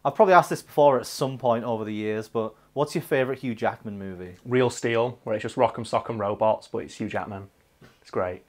I've probably asked this before at some point over the years, but what's your favourite Hugh Jackman movie? Real Steel, where it's just rock'em sock'em robots, but it's Hugh Jackman. It's great.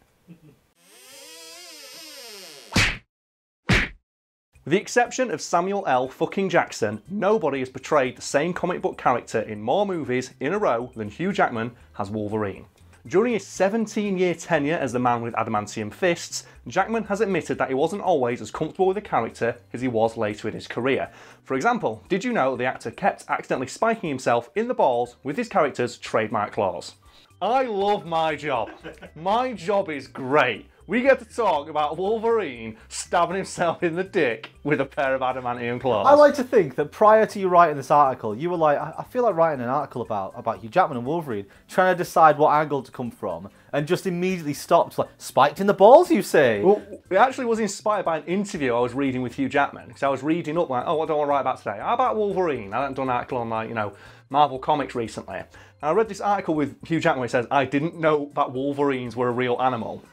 With the exception of Samuel L. fucking Jackson, nobody has portrayed the same comic book character in more movies in a row than Hugh Jackman has Wolverine. During his 17-year tenure as the man with adamantium fists, Jackman has admitted that he wasn't always as comfortable with the character as he was later in his career. For example, did you know the actor kept accidentally spiking himself in the balls with his character's trademark claws? I love my job. My job is great. We get to talk about Wolverine stabbing himself in the dick with a pair of adamantium claws. I like to think that prior to you writing this article, you were like, I feel like writing an article about Hugh Jackman and Wolverine, trying to decide what angle to come from, and just immediately stopped, like, spiked in the balls, you say? Well, it actually was inspired by an interview I was reading with Hugh Jackman, because I was reading up, like, oh, what do I want to write about today? How about Wolverine? I haven't done an article on, like, you know, Marvel Comics recently. And I read this article with Hugh Jackman where he says, I didn't know that Wolverines were a real animal.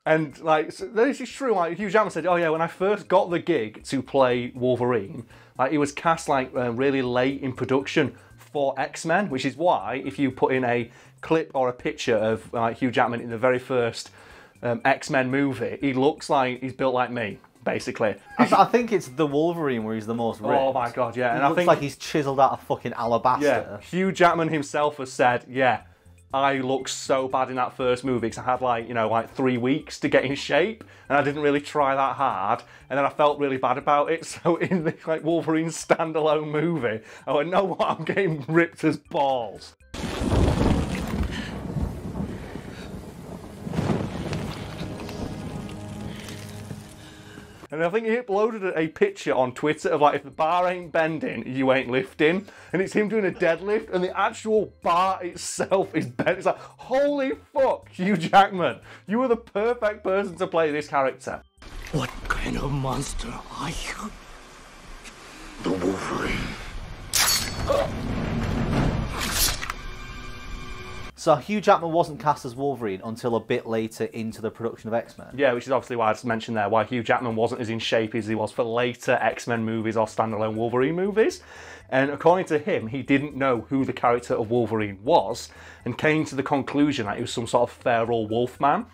And, like, so this is true, like, Hugh Jackman said, oh yeah, when I first got the gig to play Wolverine, like, he was cast, like, really late in production for X-Men, which is why, if you put in a clip or a picture of Hugh Jackman in the very first X-Men movie, he looks like he's built like me, basically. I think it's the Wolverine where he's the most ripped. Oh my god, yeah. And I think like he's chiseled out of fucking alabaster. Yeah, Hugh Jackman himself has said, yeah, I looked so bad in that first movie because I had like, you know, like 3 weeks to get in shape and I didn't really try that hard and then I felt really bad about it. So in the like Wolverine standalone movie, I went, no, what, I'm getting ripped as balls. And I think he uploaded a picture on Twitter of like, if the bar ain't bending, you ain't lifting. And it's him doing a deadlift and the actual bar itself is bent. It's like, holy fuck, Hugh Jackman. You are the perfect person to play this character. What kind of monster are you? The Wolverine. So Hugh Jackman wasn't cast as Wolverine until a bit later into the production of X-Men. Yeah, which is obviously why I just mentioned there, why Hugh Jackman wasn't as in shape as he was for later X-Men movies or standalone Wolverine movies. And according to him, he didn't know who the character of Wolverine was and came to the conclusion that he was some sort of feral wolf man.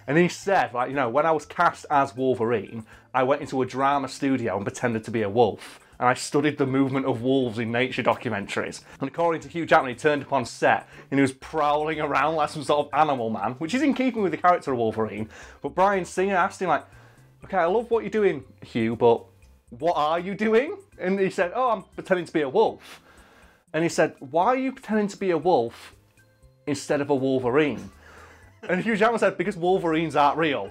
And he said, like, you know, when I was cast as Wolverine, I went into a drama studio and pretended to be a wolf. And I studied the movement of wolves in nature documentaries. And according to Hugh Jackman, he turned up on set and he was prowling around like some sort of animal man, which is in keeping with the character of Wolverine. But Bryan Singer asked him, like, okay, I love what you're doing, Hugh, but what are you doing? And he said, oh, I'm pretending to be a wolf. And he said, why are you pretending to be a wolf instead of a Wolverine? And Hugh Jackman said, because Wolverines aren't real.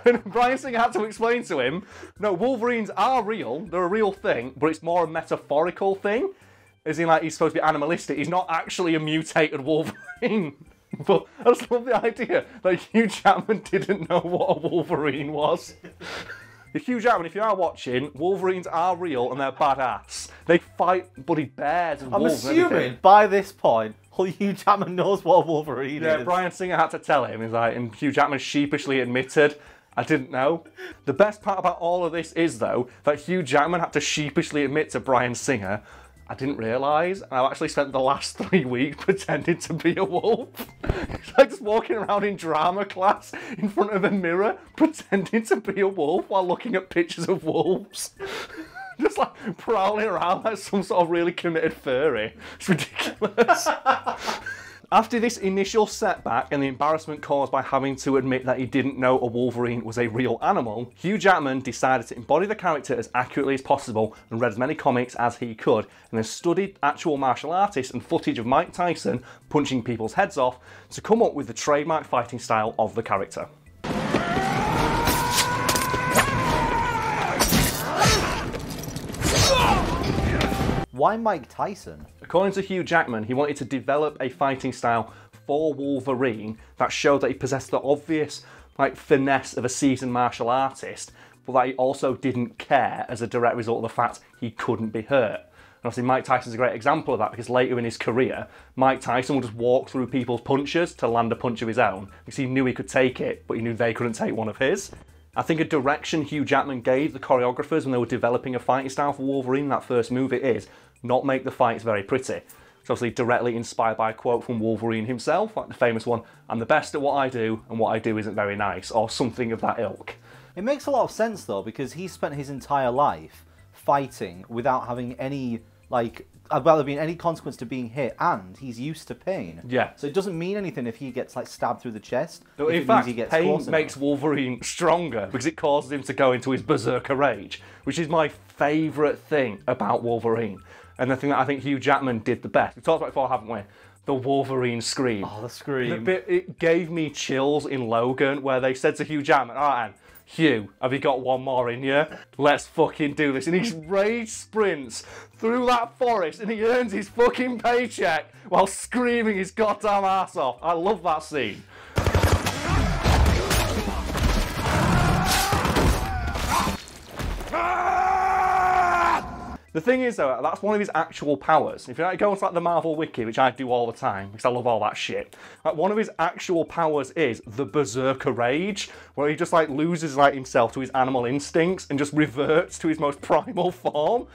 And Bryan Singer had to explain to him, no, Wolverines are real, they're a real thing, but it's more a metaphorical thing. As in, like, he's supposed to be animalistic, he's not actually a mutated Wolverine. But I just love the idea that Hugh Jackman didn't know what a Wolverine was. Hugh Jackman, if you are watching, Wolverines are real and they're badass. They fight bloody bears and wolves. I'm assuming by this point, Hugh Jackman knows what a Wolverine is. Yeah, Bryan Singer had to tell him, he's like, and Hugh Jackman sheepishly admitted, I didn't know. The best part about all of this is, though, that Hugh Jackman had to sheepishly admit to Bryan Singer, I didn't realise, and I've actually spent the last 3 weeks pretending to be a wolf. It's like just walking around in drama class in front of a mirror, pretending to be a wolf while looking at pictures of wolves. Just like prowling around like some sort of really committed furry. It's ridiculous. After this initial setback and the embarrassment caused by having to admit that he didn't know a Wolverine was a real animal, Hugh Jackman decided to embody the character as accurately as possible and read as many comics as he could, and then studied actual martial artists and footage of Mike Tyson punching people's heads off to come up with the trademark fighting style of the character. Why Mike Tyson? According to Hugh Jackman, he wanted to develop a fighting style for Wolverine that showed that he possessed the obvious like finesse of a seasoned martial artist, but that he also didn't care as a direct result of the fact he couldn't be hurt. And obviously Mike Tyson's a great example of that because later in his career, Mike Tyson would just walk through people's punches to land a punch of his own because he knew he could take it, but he knew they couldn't take one of his. I think a direction Hugh Jackman gave the choreographers when they were developing a fighting style for Wolverine in that first movie is not make the fights very pretty. It's obviously directly inspired by a quote from Wolverine himself, like the famous one, "I'm the best at what I do, and what I do isn't very nice," or something of that ilk. It makes a lot of sense though, because he spent his entire life fighting without having any, like, about there being any consequence to being hit, and he's used to pain. Yeah. So it doesn't mean anything if he gets, like, stabbed through the chest. No, in fact, pain makes Wolverine stronger because it causes him to go into his berserker rage, which is my favourite thing about Wolverine. And the thing that I think Hugh Jackman did the best. We've talked about it before, haven't we? The Wolverine scream. Oh, the scream. The bit, it gave me chills in Logan where they said to Hugh Jackman, "All right, Hugh, have you got one more in you? Let's fucking do this." And he rage sprints through that forest and he earns his fucking paycheck while screaming his goddamn ass off. I love that scene. The thing is though, that's one of his actual powers. If you go into like the Marvel Wiki, which I do all the time, because I love all that shit, like one of his actual powers is the Berserker Rage, where he just like loses like himself to his animal instincts and just reverts to his most primal form.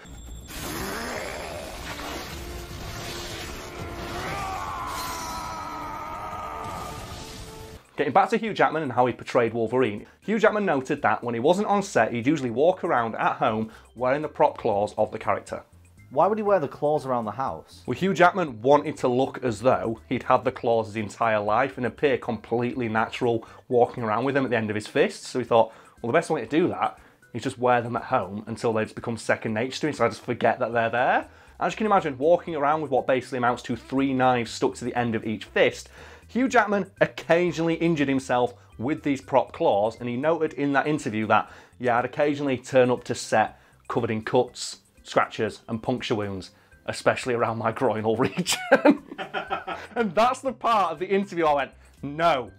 Getting back to Hugh Jackman and how he portrayed Wolverine, Hugh Jackman noted that when he wasn't on set, he'd usually walk around at home wearing the prop claws of the character. Why would he wear the claws around the house? Well, Hugh Jackman wanted to look as though he'd had the claws his entire life and appear completely natural walking around with them at the end of his fists. So he thought, well, the best way to do that is just wear them at home until they just become second nature to me, so I just forget that they're there. As you can imagine, walking around with what basically amounts to 3 knives stuck to the end of each fist, Hugh Jackman occasionally injured himself with these prop claws, and he noted in that interview that, yeah, I'd occasionally turn up to set covered in cuts, scratches and puncture wounds, especially around my groinal region. And that's the part of the interview I went, no.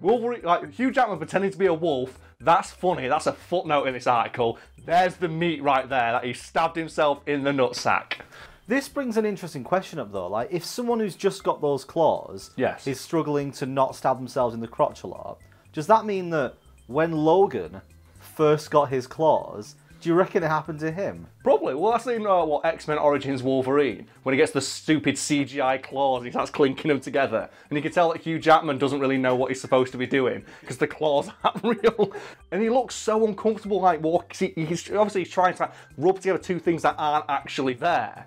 Wolverine, like Hugh Jackman pretending to be a wolf, that's funny, that's a footnote in this article. There's the meat right there, that he stabbed himself in the nutsack. This brings an interesting question up though, like if someone who's just got those claws is struggling to not stab themselves in the crotch a lot, does that mean that when Logan first got his claws, do you reckon it happened to him? Probably. Well, that's in what X-Men Origins Wolverine, when he gets the stupid CGI claws and he starts clinking them together. And you can tell that Hugh Jackman doesn't really know what he's supposed to be doing, because the claws aren't real. And he looks so uncomfortable, like walking. He's obviously trying to rub together two things that aren't actually there.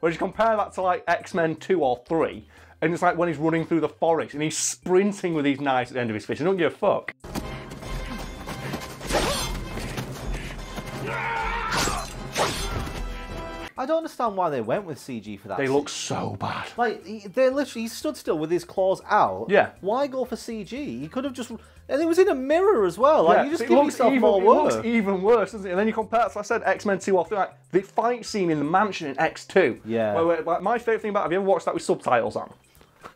Whereas you compare that to like X-Men 2 or 3, and it's like when he's running through the forest and he's sprinting with these knives at the end of his fist. He don't give a fuck. I don't understand why they went with CG for that. They look so bad. Like, he stood still with his claws out. Yeah. Why go for CG? He could have just... And it was in a mirrir as well. Like, yeah, you just give yourself more work. It looks even worse, doesn't it? And then you compare, as I said, X-Men 2 or 3, like, the fight scene in the mansion in X2. Yeah. Like, my favourite thing about it, have you ever watched that with subtitles on?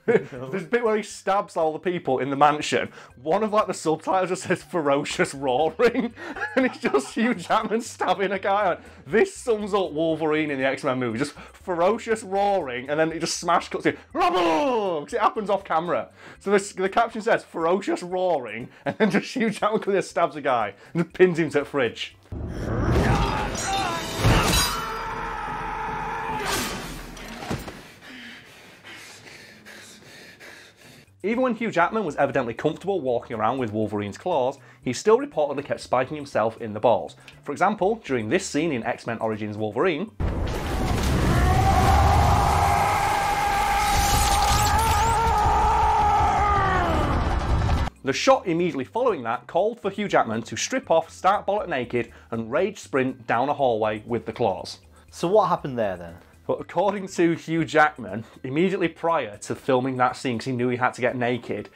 There's a bit where he stabs all the people in the mansion. One of like the subtitles just says ferocious roaring, and it's just Hugh Jackman stabbing a guy. This sums up Wolverine in the X-Men movie: just ferocious roaring, and then it just smash cuts in. Because it happens off camera. So the caption says ferocious roaring, and then just Hugh Jackman clearly stabs a guy and just pins him to the fridge. Even when Hugh Jackman was evidently comfortable walking around with Wolverine's claws, he still reportedly kept spiking himself in the balls. For example, during this scene in X-Men Origins Wolverine, the shot immediately following that called for Hugh Jackman to strip off, start bollock naked, and rage sprint down a hallway with the claws. So what happened there then? But according to Hugh Jackman, immediately prior to filming that scene, because he knew he had to get naked,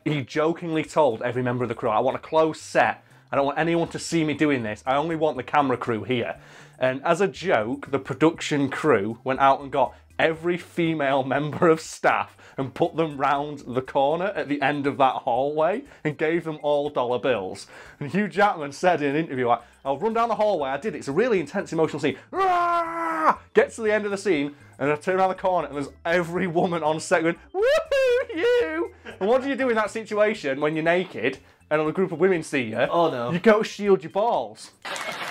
he jokingly told every member of the crew, I want a closed set. I don't want anyone to see me doing this. I only want the camera crew here. And as a joke, the production crew went out and got every female member of staff and put them round the corner at the end of that hallway and gave them all dollar bills. And Hugh Jackman said in an interview, I'll run down the hallway, I did it, it's a really intense emotional scene. Gets to the end of the scene, And I turn around the corner and there's every woman on set going, woohoo, you! And what do you do in that situation when you're naked and a group of women see you? Oh no. You go shield your balls.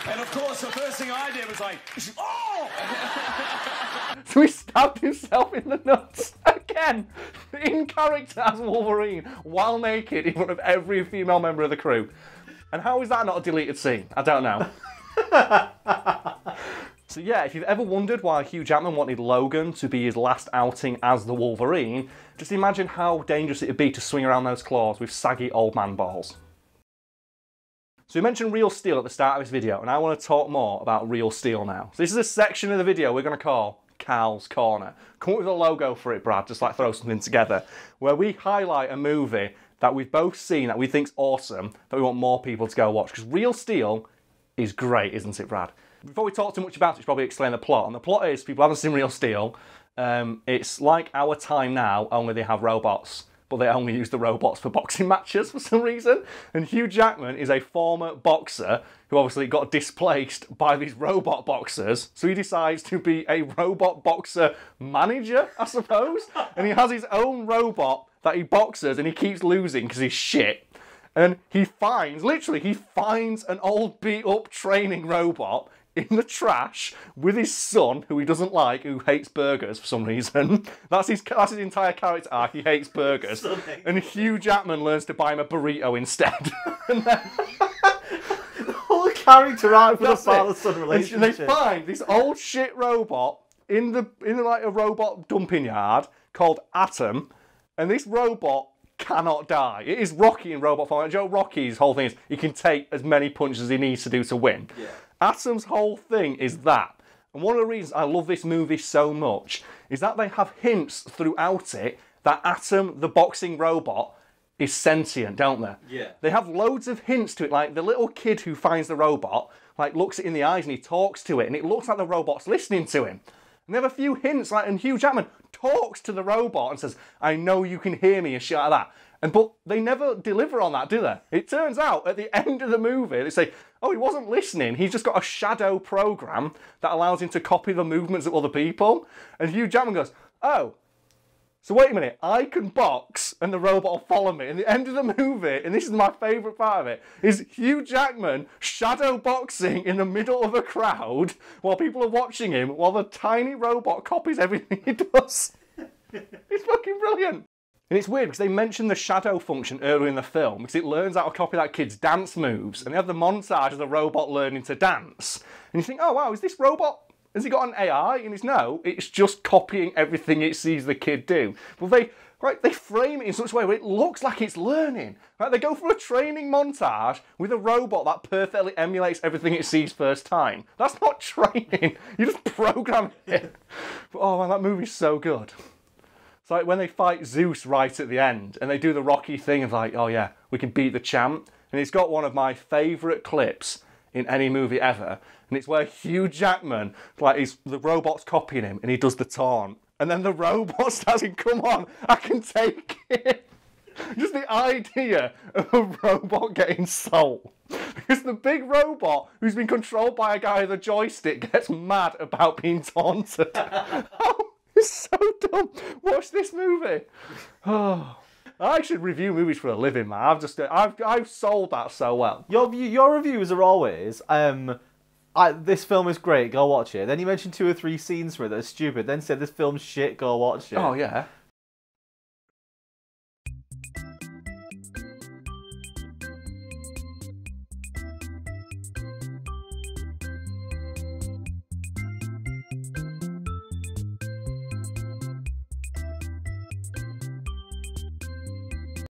And of course, the first thing I did was like, oh! So he stabbed himself in the nuts again, in character as Wolverine, while naked in front of every female member of the crew. And how is that not a deleted scene? I don't know. So yeah, if you've ever wondered why Hugh Jackman wanted Logan to be his last outing as the Wolverine, just imagine how dangerous it would be to swing around those claws with saggy old man balls. So we mentioned real steel at the start of this video, and I want to talk more about real steel now. So this is a section of the video we're going to call Karl's Corner. Come up with a logo for it, Brad, just like throw something together, where we highlight a movie that we've both seen that we think's awesome, that we want more people to go watch. Because Real Steel is great, isn't it, Brad? Before we talk too much about it, we should probably explain the plot. And the plot is, people haven't seen Real Steel, it's like Our Time Now, only they have robots. But they only use the robots for boxing matches for some reason. And Hugh Jackman is a former boxer who obviously got displaced by these robot boxers. So he decides to be a robot boxer manager, I suppose. And he has his own robot that he boxes and he keeps losing because he's shit. And he finds, literally, he finds an old beat up training robot in the trash with his son, who he doesn't like, who hates burgers for some reason. That's his entire character arc. He hates burgers. And Hugh Jackman learns to buy him a burrito instead. And then the whole character arc for the father-son relationship. And they find this old shit robot in like a robot dumping yard called Atom, and this robot cannot die. It is Rocky in robot form. Joe Rocky's whole thing is he can take as many punches as he needs to do to win. Yeah. Atom's whole thing is that. And one of the reasons I love this movie so much is that they have hints throughout it that Atom, the boxing robot, is sentient, don't they? Yeah. They have loads of hints to it, like the little kid who finds the robot, like looks it in the eyes and he talks to it, and it looks like the robot's listening to him. And they have a few hints, like, and Hugh Jackman talks to the robot and says, I know you can hear me, and shit like that. But they never deliver on that, do they? It turns out, at the end of the movie, they say, oh, he wasn't listening. He's just got a shadow program that allows him to copy the movements of other people. And Hugh Jackman goes, oh, so wait a minute, I can box and the robot will follow me. And the end of the movie, and this is my favourite part of it, is Hugh Jackman shadow boxing in the middle of a crowd while people are watching him, while the tiny robot copies everything he does. It's fucking brilliant. And it's weird because they mentioned the shadow function earlier in the film because it learns how to copy that kid's dance moves. And they have the montage of the robot learning to dance. And you think, oh wow, is this robot, has he got an AI? And it's no, it's just copying everything it sees the kid do. But they frame it in such a way where it looks like it's learning. Right? They go for a training montage with a robot that perfectly emulates everything it sees first time. That's not training. You just program it. But oh man, that movie's so good. It's like when they fight Zeus right at the end and they do the Rocky thing of like, oh yeah, we can beat the champ. And it's got one of my favourite clips in any movie ever. And it's where Hugh Jackman, like the robot's copying him and he does the taunt. And then the robot starts saying, come on, I can take it. Just the idea of a robot getting soul. Because the big robot, who's been controlled by a guy with a joystick, gets mad about being taunted. It's so dumb. Watch this movie. Oh, I should review movies for a living, man. I've sold that so well. Your reviews are always, this film is great, go watch it. Then you mention 2 or 3 scenes for it that are stupid. Then say this film's shit, go watch it. Oh yeah.